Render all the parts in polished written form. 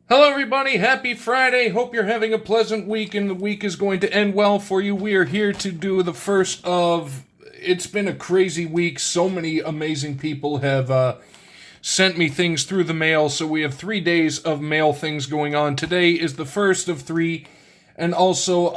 Hello, everybody. Happy Friday. Hope you're having a pleasant week and the week is going to end well for you. We are here to do the first of. It's been a crazy week. So many amazing people have sent me things through the mail. So we have 3 days of mail things going on. Today is the first of three, and also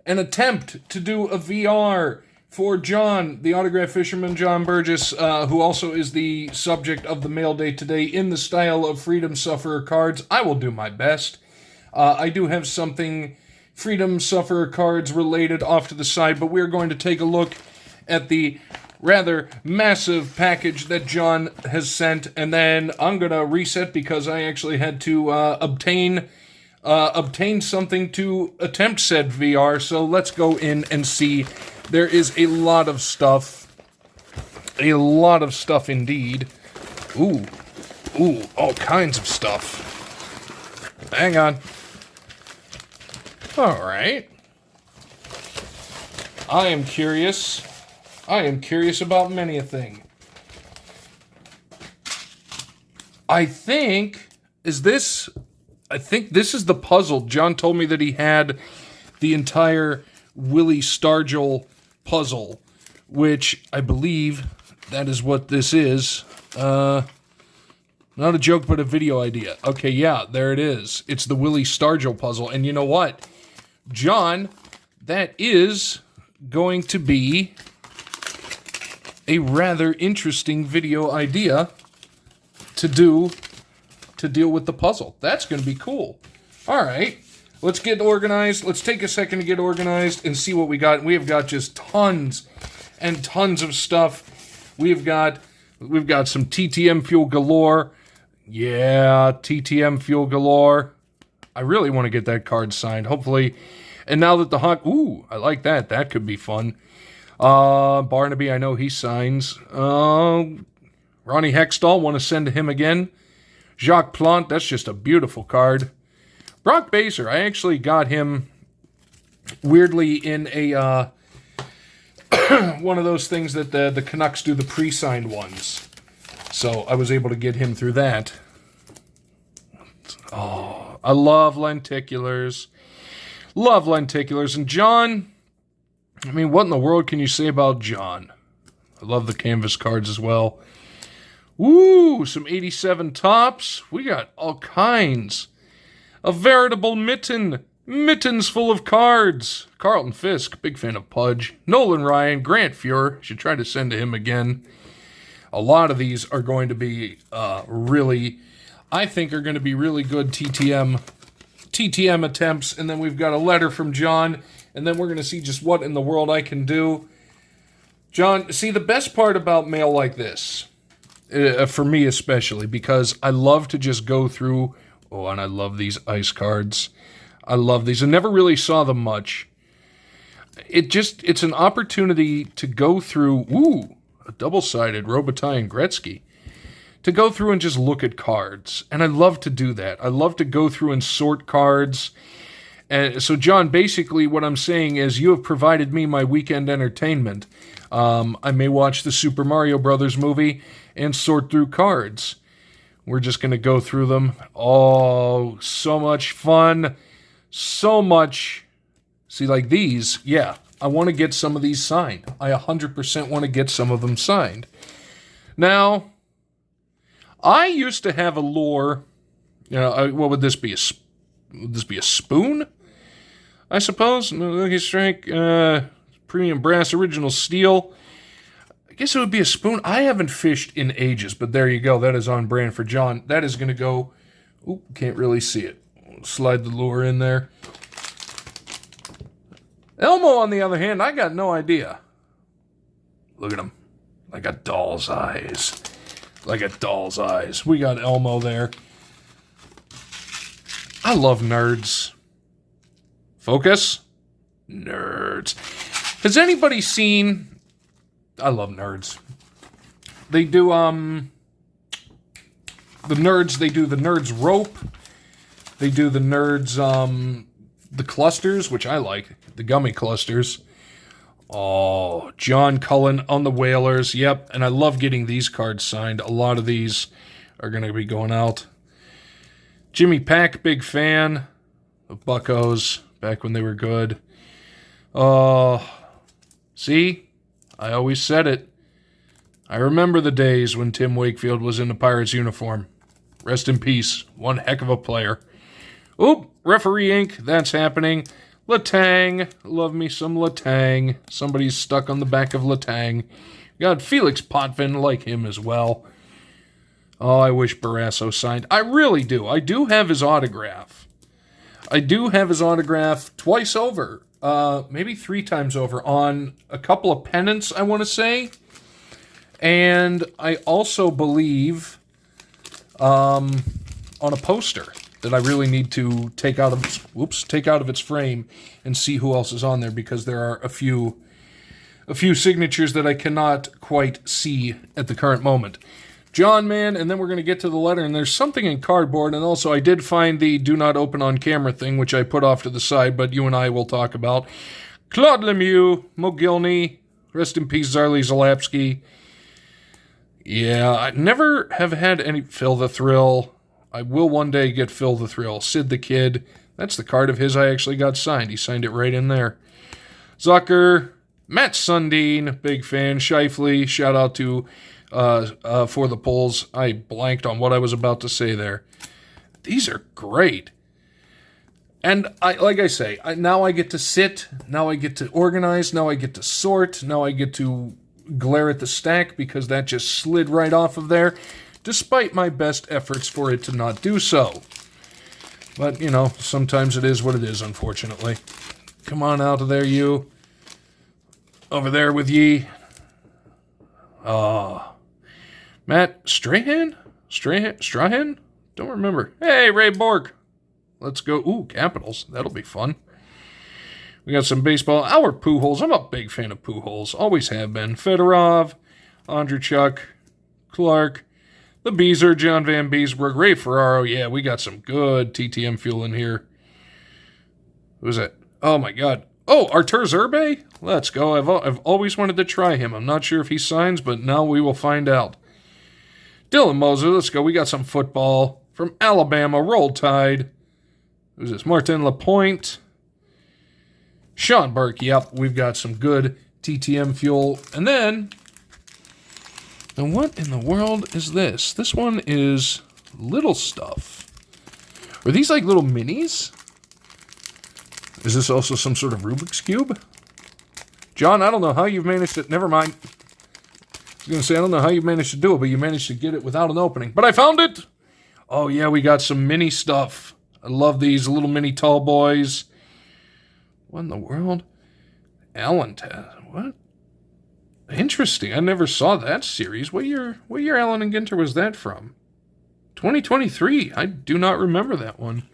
an attempt to do a VR for John, the autograph fisherman, John Burgess, who also is the subject of the mail day today, in the style of Freedom Sufferer cards. I will do my best. I do have something Freedom Sufferer cards related off to the side, but we're going to take a look at the rather massive package that John has sent, and then I'm going to reset because I actually had to obtain something to attempt said VR, so let's go in and see. There is a lot of stuff. A lot of stuff indeed. Ooh, all kinds of stuff. Hang on. Alright. I am curious. I am curious about many a thing. I think this is the puzzle. John told me that he had the entire Willie Stargell puzzle, which I believe that is what this is. Not a joke, but a video idea. Okay, yeah, there it is. It's the Willie Stargell puzzle. And you know what, John, that is going to be a rather interesting video idea to deal with the puzzle. That's going to be cool. All right. Let's get organized. Let's take a second to get organized and see what we got. We have got just tons and tons of stuff. We've got some TTM fuel galore. Yeah, TTM fuel galore. I really want to get that card signed, hopefully. And now that the Hawk... Ooh, I like that. That could be fun. Barnaby, I know he signs. Ronnie Hextall, want to send to him again. Jacques Plante, that's just a beautiful card. Brock Baser, I actually got him weirdly in a one of those things that the Canucks do, the pre-signed ones. So I was able to get him through that. Oh, I love lenticulars. Love lenticulars. And John, I mean, what in the world can you say about John? I love the canvas cards as well. Ooh, some 87 tops. We got all kinds. A veritable mittens full of cards. Carlton Fisk, big fan of Pudge. Nolan Ryan, Grant Fuhr, should try to send to him again. A lot of these are going to be I think are going to be really good TTM attempts. And then we've got a letter from John, and then we're going to see just what in the world I can do. John, see, the best part about mail like this, for me especially, because I love to just go through. Oh, and I love these ice cards. I love these. I never really saw them much. It's an opportunity to go through, a double-sided Robitaille and Gretzky, to go through and just look at cards. And I love to do that. I love to go through and sort cards. And so, John, basically what I'm saying is you have provided me my weekend entertainment. I may watch the Super Mario Brothers movie and sort through cards. We're just going to go through them. Oh, so much fun. So much. See, like these, yeah, I want to get some of these signed. I 100% want to get some of them signed. Now, I used to have a lure. What would this be? Would this be a spoon? I suppose. Lucky Strike, Premium Brass, Original Steel. I guess it would be a spoon. I haven't fished in ages, but there you go. That is on brand for John. That is going to go... Oop, can't really see it. Slide the lure in there. Elmo, on the other hand, I got no idea. Look at him. Like a doll's eyes. Like a doll's eyes. We got Elmo there. I love nerds. Focus. Nerds. Has anybody seen... I love nerds. They do, the nerds, they do the nerds rope. They do the nerds, the clusters, which I like. The gummy clusters. Oh, John Cullen on the Whalers. Yep, and I love getting these cards signed. A lot of these are going to be going out. Jimmy Pack, big fan of Buccos back when they were good. See? I always said it. I remember the days when Tim Wakefield was in the Pirates uniform. Rest in peace. One heck of a player. Oop, referee ink. That's happening. Letang. Love me some Letang. Somebody's stuck on the back of Letang. Got Felix Potvin, like him as well. Oh, I wish Barrasso signed. I really do. I do have his autograph. I do have his autograph twice over. Maybe 3 times over on a couple of pennants, I want to say. And I also believe on a poster that I really need to take out of its frame and see who else is on there, because there are a few signatures that I cannot quite see at the current moment. John, man, and then we're going to get to the letter, and there's something in cardboard, and also I did find the do not open on camera thing, which I put off to the side, but you and I will talk about. Claude Lemieux, Mogilny, rest in peace, Zarly Zalapsky. Yeah, I never have had any Phil the Thrill. I will one day get Phil the Thrill. Sid the Kid, that's the card of his I actually got signed. He signed it right in there. Zucker, Matt Sundin, big fan. Shifley, shout out to for the polls. I blanked on what I was about to say there. These are great. And like I say, now I get to sit, now I get to organize, now I get to sort, now I get to glare at the stack because that just slid right off of there, despite my best efforts for it to not do so. But, you know, sometimes it is what it is, unfortunately. Come on out of there, you. Over there with ye. Matt Strahan? Strahan? Don't remember. Hey, Ray Bork. Let's go. Ooh, Capitals. That'll be fun. We got some baseball. Our Pujols. I'm a big fan of Pujols. Always have been. Fedorov, Andreychuk, Clark, the Beezer, John Van Beesbrook, Ray Ferraro. Yeah, we got some good TTM fuel in here. Who's that? Oh, my God. Oh, Artur Zerbe? Let's go. I've always wanted to try him. I'm not sure if he signs, but now we will find out. Dylan Moser, let's go. We got some football from Alabama. Roll Tide. Who's this? Martin Lapointe. Sean Burke. Yep, we've got some good TTM fuel. And then what in the world is this? This one is little stuff. Are these like little minis? Is this also some sort of Rubik's Cube? John, I don't know how you've managed it. Never mind. I was going to say, I don't know how you managed to do it, but you managed to get it without an opening. But I found it! Oh, yeah, we got some mini stuff. I love these little mini tall boys. What in the world? Allen Test. What? Interesting. I never saw that series. What year Allen and Ginter was that from? 2023. I do not remember that one.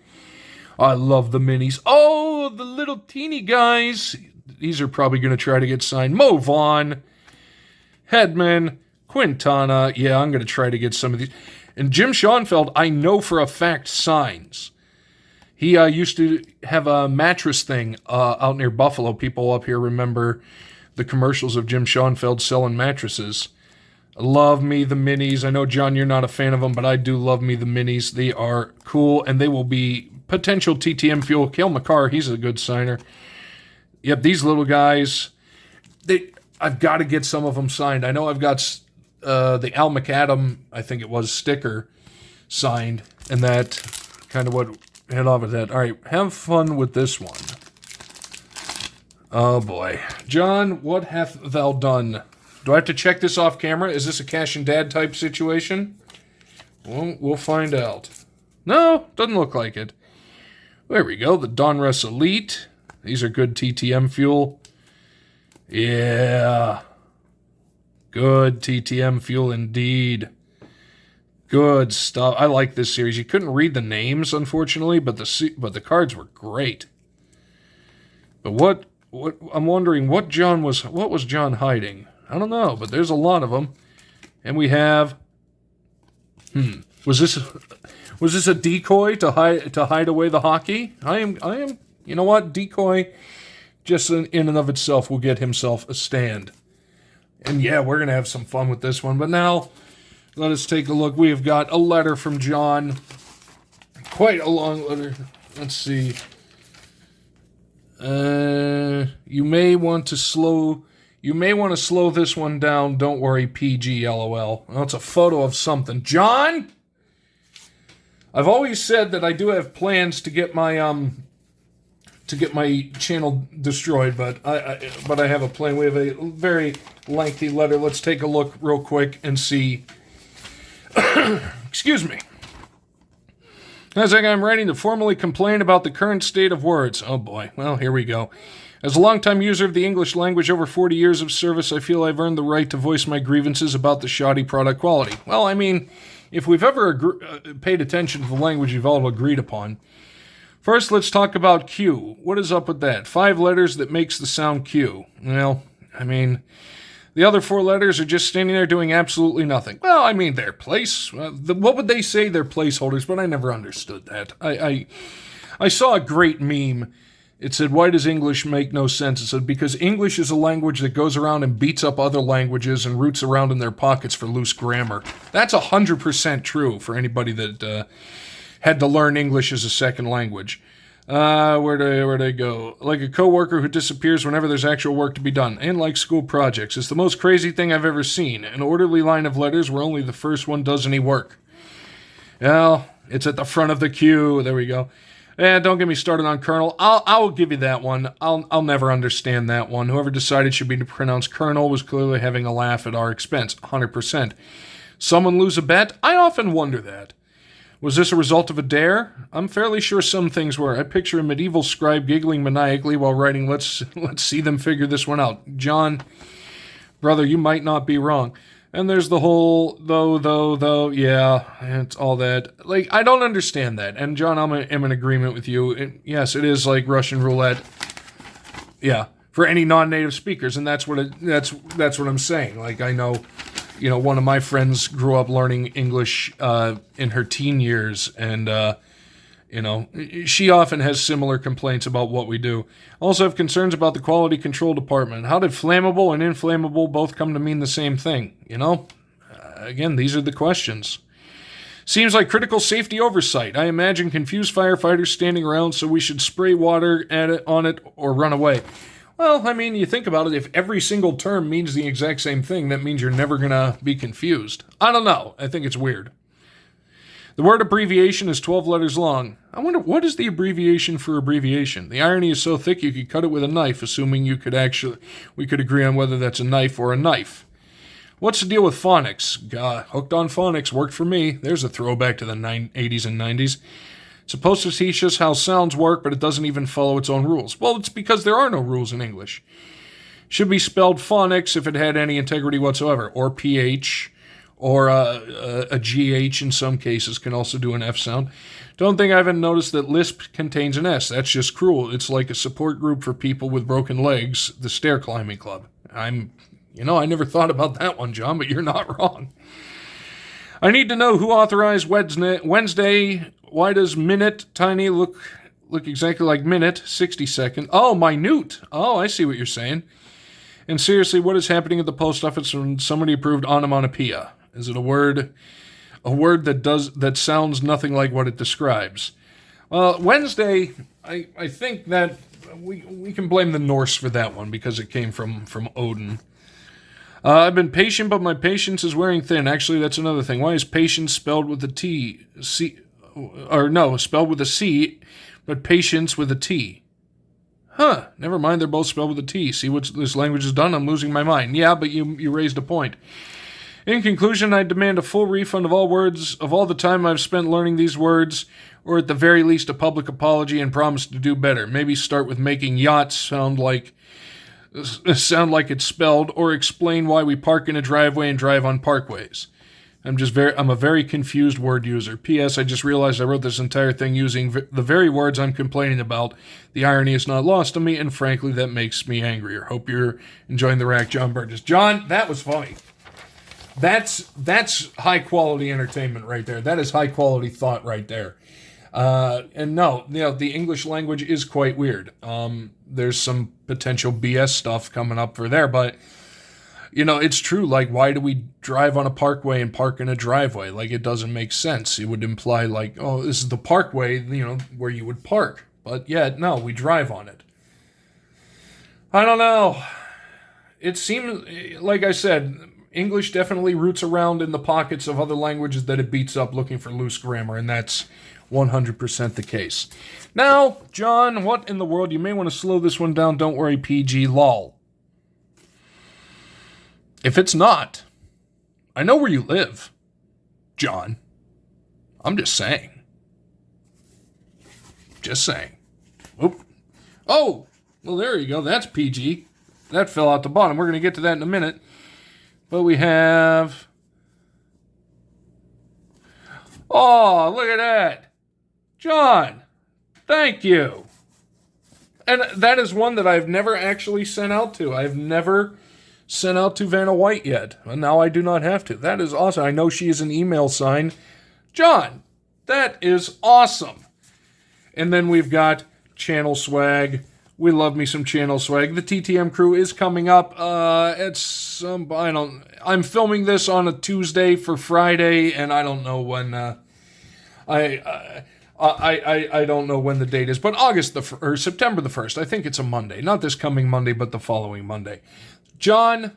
I love the minis. Oh, the little teeny guys. These are probably going to try to get signed. Mo Vaughn, Hedman, Quintana. Yeah, I'm going to try to get some of these. And Jim Schoenfeld, I know for a fact, signs. He used to have a mattress thing out near Buffalo. People up here remember the commercials of Jim Schoenfeld selling mattresses. Love me the minis. I know, John, you're not a fan of them, but I do love me the minis. They are cool, and they will be potential TTM fuel. Cale Makar, he's a good signer. Yep, these little guys, I've got to get some of them signed. I know I've got the Al McAdam, I think it was, sticker signed, and that kind of what head off with that. All right, have fun with this one. Oh, boy. John, what hath thou done? Do I have to check this off camera? Is this a Cash and Dad type situation? Well, we'll find out. No, doesn't look like it. There we go, the Donruss Elite. These are good TTM fuel. Yeah. Good TTM fuel indeed. Good stuff. I like this series. You couldn't read the names, unfortunately, but the cards were great. But what I'm wondering what was John hiding? I don't know, but there's a lot of them. And we have was this a decoy to hide away the hockey? I am you know what? Decoy just in and of itself will get himself a stand. And yeah, we're going to have some fun with this one. But now, let us take a look. We have got a letter from John. quite a long letter. Let's see. You may want to slow this one down. Don't worry, PG, LOL. Well, it's a photo of something. John? I've always said that I do have plans to get my channel destroyed, but I have a plan. We have a very lengthy letter. Let's take a look real quick and see. Excuse me. As I'm writing to formally complain about the current state of words. Oh boy, well, here we go. As a longtime user of the English language, over 40 years of service, I feel I've earned the right to voice my grievances about the shoddy product quality. Well, I mean, if we've ever paid attention to the language you've all agreed upon. First, let's talk about Q. What is up with that? 5 letters that makes the sound Q. Well, I mean, the other 4 letters are just standing there doing absolutely nothing. Well, I mean, their place. What would they say? They're placeholders, but I never understood that. I saw a great meme. It said, why does English make no sense? It said, because English is a language that goes around and beats up other languages and roots around in their pockets for loose grammar. That's 100% true for anybody that had to learn English as a second language. Where'd I go? Like a coworker who disappears whenever there's actual work to be done, and like school projects. It's the most crazy thing I've ever seen. An orderly line of letters where only the first one does any work. Well, it's at the front of the queue. There we go. Don't get me started on Colonel. I'll give you that one. I'll never understand that one. Whoever decided should be pronounced Colonel was clearly having a laugh at our expense. 100%. Someone lose a bet? I often wonder that. Was this a result of a dare? I'm fairly sure some things were. I picture a medieval scribe giggling maniacally while writing, let's see them figure this one out. John, brother, you might not be wrong. And there's the whole, though, yeah, it's all that. Like, I don't understand that. And John, I'm in agreement with you. Yes, it is like Russian roulette. Yeah, for any non-native speakers, and that's what I'm saying. Like, I know, one of my friends grew up learning English in her teen years, and she often has similar complaints about what we do. Also have concerns about the quality control department. How did flammable and inflammable both come to mean the same thing? Again, these are the questions. Seems like critical safety oversight. I imagine confused firefighters standing around, so we should spray water on it or run away. Well, I mean, you think about it, if every single term means the exact same thing, that means you're never going to be confused. I don't know. I think it's weird. The word abbreviation is 12 letters long. I wonder, what is the abbreviation for abbreviation? The irony is so thick you could cut it with a knife, assuming we could agree on whether that's a knife or a knife. What's the deal with phonics? Hooked on Phonics worked for me. There's a throwback to the 80s and 90s. It's supposed to teach us how sounds work, but it doesn't even follow its own rules. Well, it's because there are no rules in English. Should be spelled phonics if it had any integrity whatsoever, or PH, or a GH in some cases can also do an F sound. Don't think I haven't noticed that Lisp contains an S. That's just cruel. It's like a support group for people with broken legs, the Stair Climbing Club. I never thought about that one, John, but you're not wrong. I need to know who authorized Wednesday. Why does minute tiny look exactly like minute, 60 second? Oh, minute. Oh, I see what you're saying. And seriously, what is happening at the post office when somebody approved onomatopoeia? Is it a word that sounds nothing like what it describes? Wednesday, I think that we can blame the Norse for that one because it came from Odin. I've been patient, but my patience is wearing thin. Actually, that's another thing. Why is patience spelled with a T? Spelled with a C, but patience with a T. Huh, never mind, they're both spelled with a T. See what this language has done? I'm losing my mind. Yeah, but you raised a point. In conclusion, I demand a full refund of all the time I've spent learning these words, or at the very least a public apology and promise to do better. Maybe start with making yachts sound like it's spelled, or explain why we park in a driveway and drive on parkways. I'm a very confused word user. P.S. I just realized I wrote this entire thing using the very words I'm complaining about. The irony is not lost on me, and frankly, that makes me angrier. Hope you're enjoying the rack, John Burgess. John, that was funny. That's high quality entertainment right there. That is high quality thought right there. And no, the English language is quite weird. There's some potential BS stuff coming up for there, but It's true. Like, why do we drive on a parkway and park in a driveway? Like, it doesn't make sense. It would imply, like, oh, this is the parkway, where you would park. But yet, no, we drive on it. I don't know. It seems, like I said, English definitely roots around in the pockets of other languages that it beats up looking for loose grammar, and that's 100% the case. Now, John, what in the world? You may want to slow this one down. Don't worry, PG, lol. If it's not, I know where you live, John. I'm just saying. Just saying. Oop. Oh, well, there you go. That's PG. That fell out the bottom. We're going to get to that in a minute. But we have... Oh, look at that. John, thank you. And that is one that I've never actually sent out to. I've never sent out to Vanna White yet. And now I do not have to. That is awesome. I know she is an email sign. John, that is awesome. And then we've got channel swag. We love me some channel swag. The TTM crew is coming up. I'm filming this on a Tuesday for Friday, and I don't know when. I don't know when the date is, but September the 1st. I think it's a Monday, not this coming Monday, but the following Monday. John,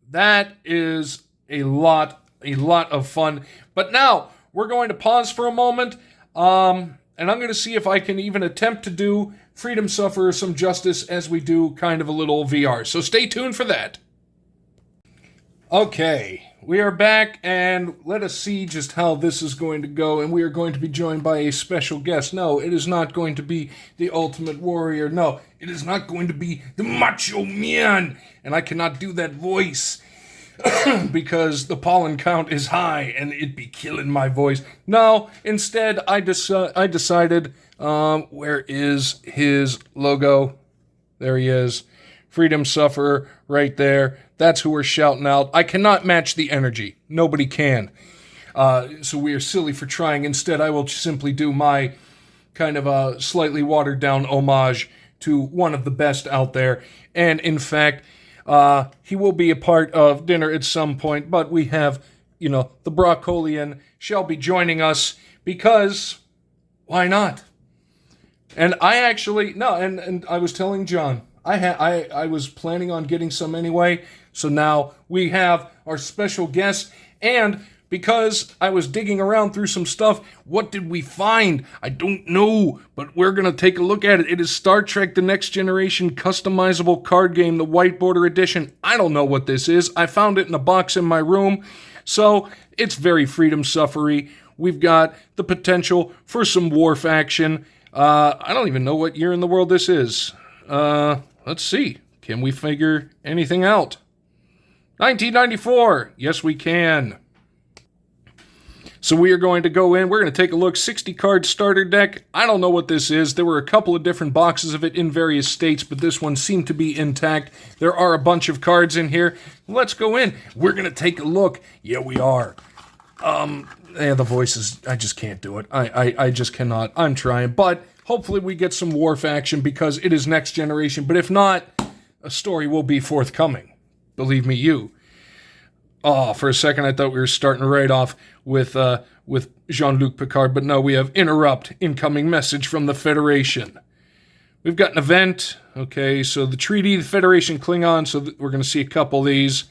that is a lot of fun. But now we're going to pause for a moment. And I'm going to see if I can even attempt to do Freedom Sufferer some justice as we do kind of a little VR. So stay tuned for that. Okay, we are back, and let us see just how this is going to go. And we are going to be joined by a special guest. No, it is not going to be the Ultimate Warrior. No, it is not going to be the Macho Man. And I cannot do that voice because the pollen count is high and it'd be killing my voice. No, instead, I decided, where is his logo? There he is. Freedom Sufferer, right there. That's who we're shouting out. I cannot match the energy. Nobody can. So we are silly for trying. Instead, I will simply do my kind of a slightly watered down homage to one of the best out there. And in fact, he will be a part of dinner at some point, but we have, the Broccolian shall be joining us because why not? And I actually, no, and I was telling John, I was planning on getting some anyway, so now we have our special guest, and because I was digging around through some stuff, what did we find? I don't know, but we're going to take a look at it. It is Star Trek The Next Generation customizable card game, the White Border Edition. I don't know what this is. I found it in a box in my room, so it's very Freedom Suffery. We've got the potential for some Worf action. I don't even know what year in the world this is. Let's see. Can we figure anything out? 1994. Yes, we can. So we are going to go in. We're going to take a look. 60-card starter deck. I don't know what this is. There were a couple of different boxes of it in various states, but this one seemed to be intact. There are a bunch of cards in here. Let's go in. We're going to take a look. Yeah, we are. The voices, I just can't do it. I just cannot. I'm trying, but hopefully we get some Worf action because it is Next Generation. But if not, a story will be forthcoming. Believe me, you. Oh, for a second I thought we were starting right off with Jean-Luc Picard, but no, we have interrupt, incoming message from the Federation. We've got an event. Okay, so the treaty, the Federation Klingon, so we're going to see a couple of these.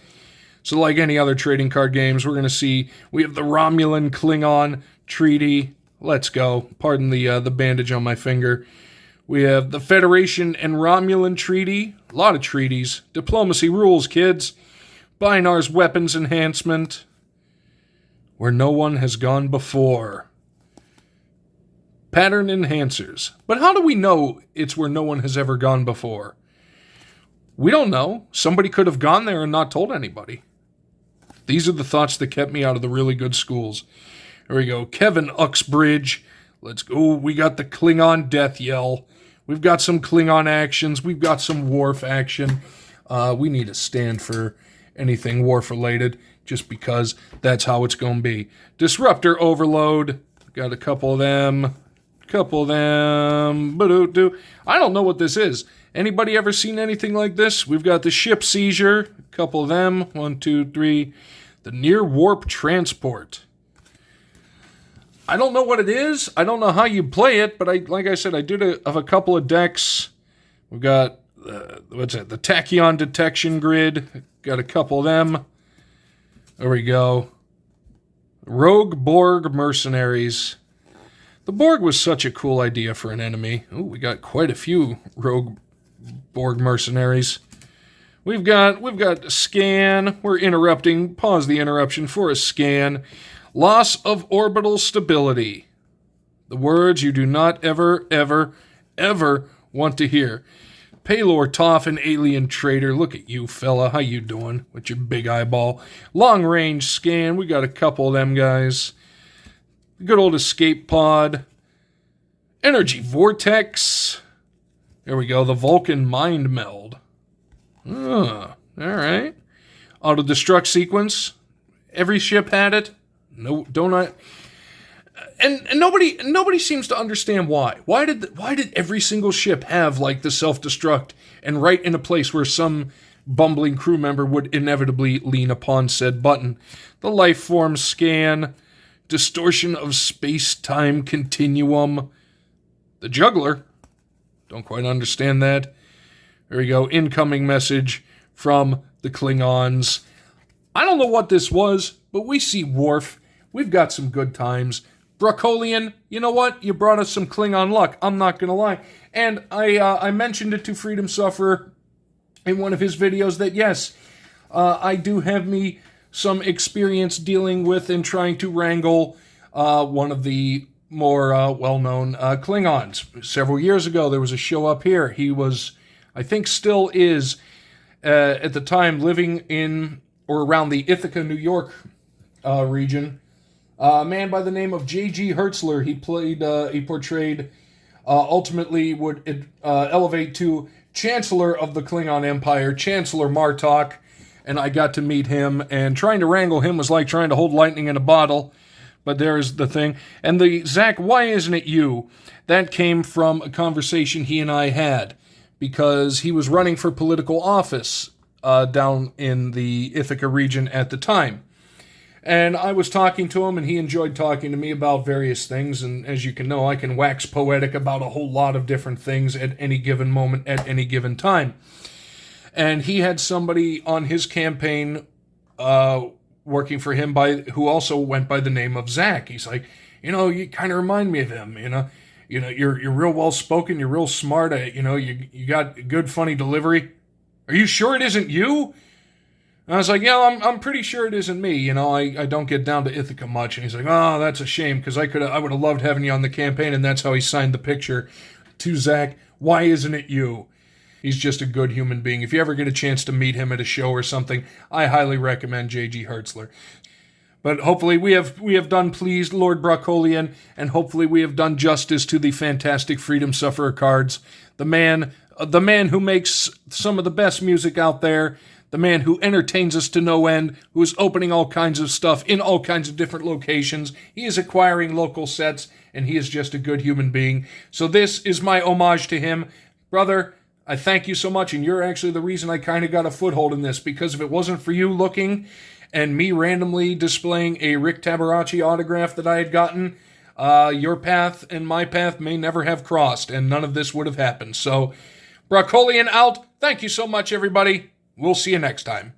So like any other trading card games, we're going to see, we have the Romulan Klingon treaty. Let's go. Pardon the bandage on my finger. We have the Federation and Romulan treaty. A lot of treaties. Diplomacy rules, kids. Bynar's weapons enhancement. Where no one has gone before. Pattern enhancers. But how do we know it's where no one has ever gone before? We don't know. Somebody could have gone there and not told anybody. These are the thoughts that kept me out of the really good schools. Here we go. Kevin Uxbridge. Let's go. We got the Klingon death yell. We've got some Klingon actions. We've got some Worf action. We need a stand for anything Worf related just because that's how it's going to be. Disruptor overload. Got a couple of them. couple of them. Ba-do-do. I don't know what this is. Anybody ever seen anything like this? We've got the ship seizure. A couple of them. 1, 2, 3. The near warp transport. I don't know what it is. I don't know how you play it, but like I said, I did have a couple of decks. We've got, the tachyon detection grid. Got a couple of them. There we go. Rogue Borg mercenaries. The Borg was such a cool idea for an enemy. Ooh, we got quite a few Rogue Borg mercenaries. We've got scan. We're interrupting. Pause the interruption for a scan. Loss of orbital stability. The words you do not ever, ever, ever want to hear. Paylor Toff, an alien trader. Look at you, fella. How you doing with your big eyeball? Long range scan. We got a couple of them guys. Good old escape pod. Energy vortex. There we go. The Vulcan mind meld. All right. Auto-destruct sequence. Every ship had it. No, don't I? And nobody seems to understand why. Why did every single ship have like the self-destruct and right in a place where some bumbling crew member would inevitably lean upon said button? The life form scan, distortion of space-time continuum. The juggler. Don't quite understand that. There we go. Incoming message from the Klingons. I don't know what this was, but we see Worf. We've got some good times. Brokolian, you know what? You brought us some Klingon luck. I'm not going to lie. And I mentioned it to Freedom Sufferer in one of his videos that, yes, I do have me some experience dealing with and trying to wrangle one of the more well-known Klingons. Several years ago, there was a show up here. He was, I think still is, at the time, living in or around the Ithaca, New York region. A man by the name of J.G. Hertzler. He portrayed, ultimately would elevate to Chancellor of the Klingon Empire, Chancellor Martok, and I got to meet him, and trying to wrangle him was like trying to hold lightning in a bottle, but there's the thing. And the, Zach, why isn't it you? That came from a conversation he and I had, because he was running for political office down in the Ithaca region at the time. And I was talking to him, and he enjoyed talking to me about various things. And as you can know, I can wax poetic about a whole lot of different things at any given moment, at any given time. And he had somebody on his campaign working for him who also went by the name of Zach. He's like, you kind of remind me of him. You're real well spoken. You're real smart. You got good, funny delivery. Are you sure it isn't you? And I was like, yeah, I'm pretty sure it isn't me. I don't get down to Ithaca much. And he's like, oh, that's a shame, because I would have loved having you on the campaign. And that's how he signed the picture to Zach. Why isn't it you? He's just a good human being. If you ever get a chance to meet him at a show or something, I highly recommend J.G. Hertzler. But hopefully we have done pleased Lord Brokolian, and hopefully we have done justice to the fantastic Freedom Sufferer cards. The man who makes some of the best music out there. The man who entertains us to no end, who is opening all kinds of stuff in all kinds of different locations. He is acquiring local sets, and he is just a good human being. So this is my homage to him. Brother, I thank you so much, and you're actually the reason I kind of got a foothold in this, because if it wasn't for you looking and me randomly displaying a Rick Tabaracci autograph that I had gotten, your path and my path may never have crossed, and none of this would have happened. So, Brokolian out. Thank you so much, everybody. We'll see you next time.